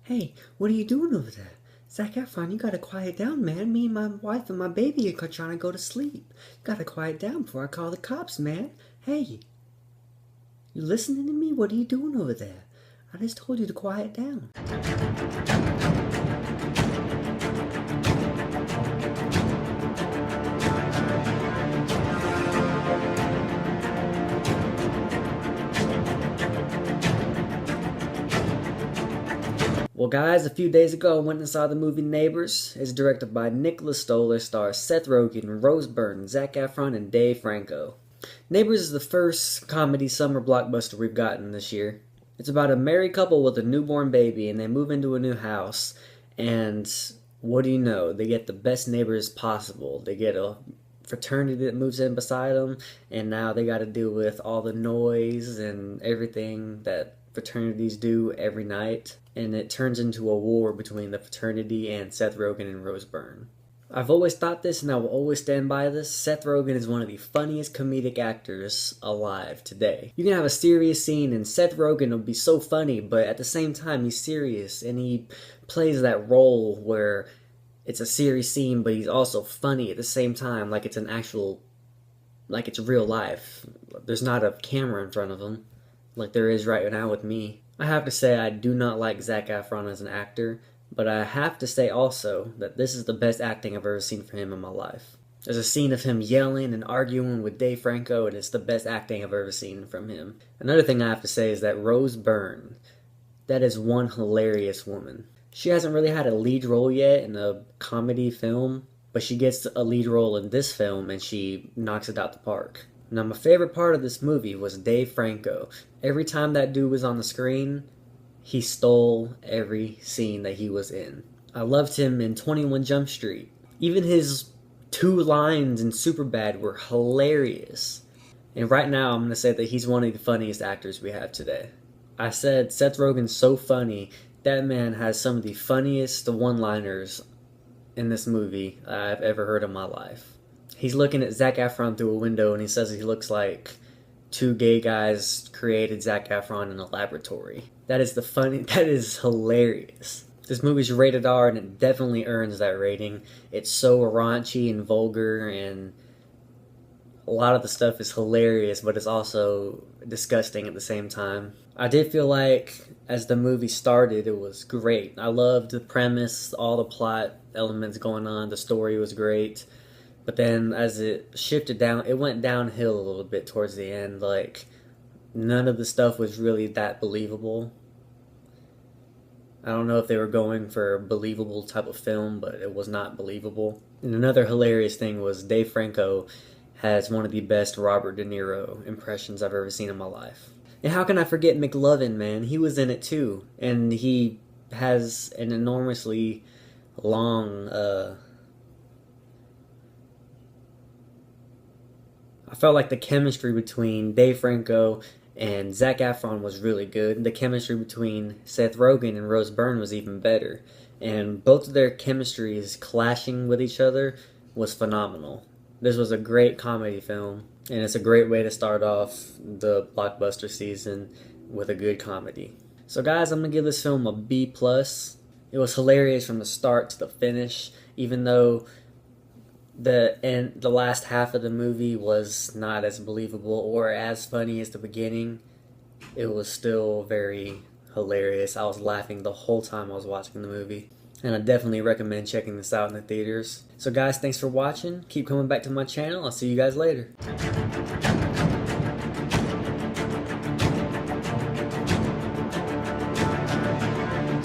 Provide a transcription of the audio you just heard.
Hey, what are you doing over there? Zac Efron, you gotta quiet down, man. Me and my wife and my baby are trying to go to sleep. You gotta quiet down before I call the cops, man. Hey, you listening to me? What are you doing over there? I just told you to quiet down. Well, guys, a few days ago I went and saw the movie Neighbors. It's directed by Nicholas Stoller, stars Seth Rogen, Rose Byrne, Zac Efron, and Dave Franco. Neighbors is the first comedy summer blockbuster we've gotten this year. It's about a married couple with a newborn baby, and they move into a new house. And what do you know? They get the best neighbors possible. They get a fraternity that moves in beside them, and now they got to deal with all the noise and everything that fraternities do every night, and it turns into a war between the fraternity and Seth Rogen and Rose Byrne. I've always thought this, and I will always stand by this. Seth Rogen is one of the funniest comedic actors alive today. You can have a serious scene, and Seth Rogen will be so funny, but at the same time, he's serious, and he plays that role where it's a serious scene, but he's also funny at the same time, like it's like it's real life. There's not a camera in front of him, like there is right now with me. I have to say I do not like Zac Efron as an actor, but I have to say also that this is the best acting I've ever seen from him in my life. There's a scene of him yelling and arguing with Dave Franco, and it's the best acting I've ever seen from him. Another thing I have to say is that Rose Byrne, that is one hilarious woman. She hasn't really had a lead role yet in a comedy film, but she gets a lead role in this film and she knocks it out the park. Now, my favorite part of this movie was Dave Franco. Every time that dude was on the screen, he stole every scene that he was in. I loved him in 21 Jump Street. Even his two lines in Superbad were hilarious. And right now, I'm going to say that he's one of the funniest actors we have today. I said Seth Rogen's so funny. That man has some of the funniest one-liners in this movie I've ever heard in my life. He's looking at Zac Efron through a window and he says he looks like two gay guys created Zac Efron in a laboratory. That is hilarious. This movie's rated R and it definitely earns that rating. It's so raunchy and vulgar, and a lot of the stuff is hilarious, but it's also disgusting at the same time. I did feel like as the movie started, it was great. I loved the premise, all the plot elements going on, the story was great. But then as it shifted down, it went downhill a little bit towards the end. Like, none of the stuff was really that believable. I don't know if they were going for a believable type of film, but it was not believable. And another hilarious thing was Dave Franco has one of the best Robert De Niro impressions I've ever seen in my life. And how can I forget McLovin, man? He was in it too. And he has an enormously long, I felt like the chemistry between Dave Franco and Zac Efron was really good. The chemistry between Seth Rogen and Rose Byrne was even better. And both of their chemistries clashing with each other was phenomenal. This was a great comedy film, and it's a great way to start off the blockbuster season with a good comedy. So guys, I'm going to give this film a B+. It was hilarious from the start to the finish, even though the last half of the movie was not as believable or as funny as the beginning. It was still very hilarious. I was laughing the whole time I was watching the movie. And I definitely recommend checking this out in the theaters. So guys, thanks for watching. Keep coming back to my channel. I'll see you guys later.